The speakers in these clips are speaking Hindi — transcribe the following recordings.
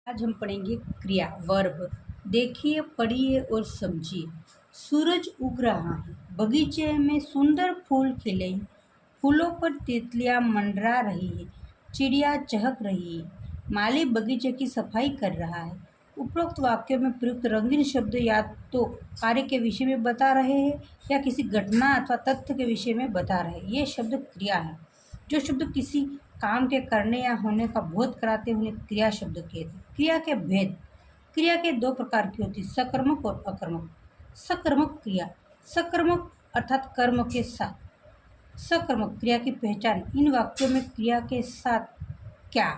आज हम पढ़ेंगे क्रिया वर्ब। देखिए, पढ़िए और समझिए। सूरज उग रहा है, बगीचे में सुंदर फूल खिले हैं, फूलों पर तितलियां मंडरा रही है, चिड़िया चहक रही है, माली बगीचे की सफाई कर रहा है। उपरोक्त वाक्यों में प्रयुक्त रंगीन शब्द या तो कार्य के विषय में बता रहे हैं या किसी घटना अथवा तथ्य के विषय में बता रहे हैं। ये शब्द क्रिया है। जो शब्द किसी काम के करने या होने का बोध कराते हैं उन्हें क्रिया शब्द कहते हैं। क्रिया के भेद। क्रिया के दो प्रकार की होती है, सकर्मक और अकर्मक। सकर्मक क्रिया, सकर्मक अर्थात कर्म के साथ। सकर्मक क्रिया की पहचान। इन वाक्यों में क्रिया के साथ क्या,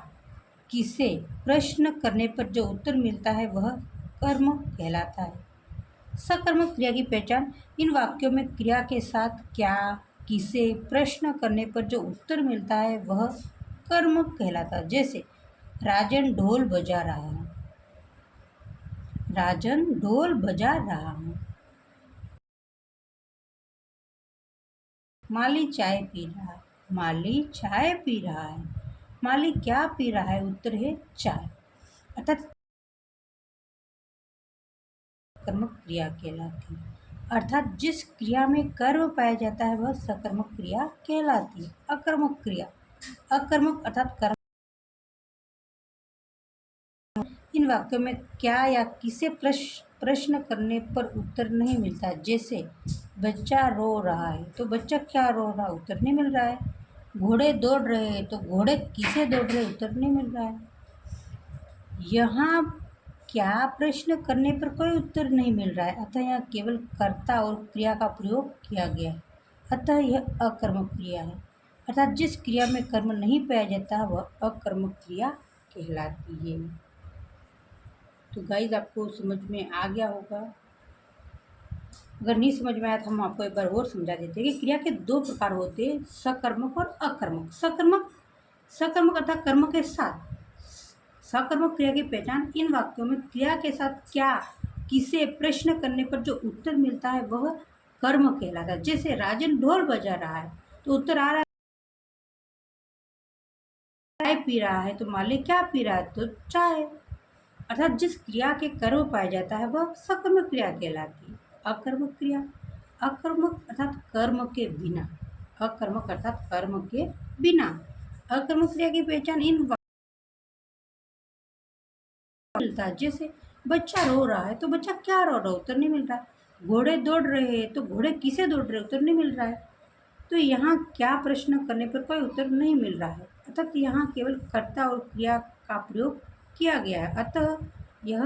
किसे प्रश्न करने पर जो उत्तर मिलता है वह कर्म कहलाता है। सकर्मक क्रिया की पहचान। इन वाक्यों में क्रिया के साथ क्या, किसे प्रश्न करने पर जो उत्तर मिलता है वह कर्म कहलाता है। जैसे राजन ढोल बजा रहा है, राजन ढोल बजा रहा है। माली चाय पी रहा है, माली चाय पी रहा है। माली क्या पी रहा है? उत्तर है चाय। अर्थात कर्मक क्रिया कहलाती है। अर्थात जिस क्रिया में कर्म पाया जाता है वह सकर्मक क्रिया कहलाती है। अकर्मक क्रिया। अकर्मक अर्थात कर्म। इन वाक्यों में क्या या किसे प्रश्न करने पर उत्तर नहीं मिलता। जैसे बच्चा रो रहा है तो बच्चा क्या रो रहा है? उत्तर नहीं मिल रहा है। घोड़े दौड़ रहे हैं तो घोड़े किसे दौड़ रहे? उत्तर नहीं मिल रहा है। यहाँ क्या प्रश्न करने पर कोई उत्तर नहीं मिल रहा है, अतः यहाँ केवल कर्ता और क्रिया का प्रयोग किया गया है, अतः यह अकर्मक क्रिया है। अर्थात जिस क्रिया में कर्म नहीं पाया जाता वह अकर्मक क्रिया कहलाती है। तो गाइज आपको समझ में आ गया होगा। अगर नहीं समझ में आया तो हम आपको एक बार और समझा देते हैं कि क्रिया के दो प्रकार होते हैं, सकर्मक और अकर्मक। सकर्मक, सकर्मक अर्थात कर्म के साथ। सकर्मक क्रिया की पहचान। इन वाक्यों में क्रिया के साथ क्या, किसे प्रश्न करने पर जो उत्तर मिलता है वह कर्म कहलाता है। जैसे राजन ढोल बजा रहा है तो उत्तर आ रहा है चाय पी रहा है, तो मालिक क्या पी रहा है? तो चाय। अर्थात जिस क्रिया के कर्म पाया जाता है वह सकर्मक क्रिया कहलाती है। अकर्मक क्रिया। अकर्मक अर्थात कर्म के बिना। अकर्मक अर्थात कर्म के बिना। अकर्मक क्रिया की पहचान। इन मिलता है। जैसे बच्चा रो रहा है तो बच्चा क्या रो रहा है? उत्तर नहीं मिल रहा है। घोड़े दौड़ रहे हैं तो घोड़े किसे दौड़ रहे? उत्तर नहीं मिल रहा है। तो यहाँ क्या प्रश्न करने पर कोई उत्तर नहीं मिल रहा है, अर्थात यहाँ केवल कर्ता और क्रिया का प्रयोग किया गया है, अतः यह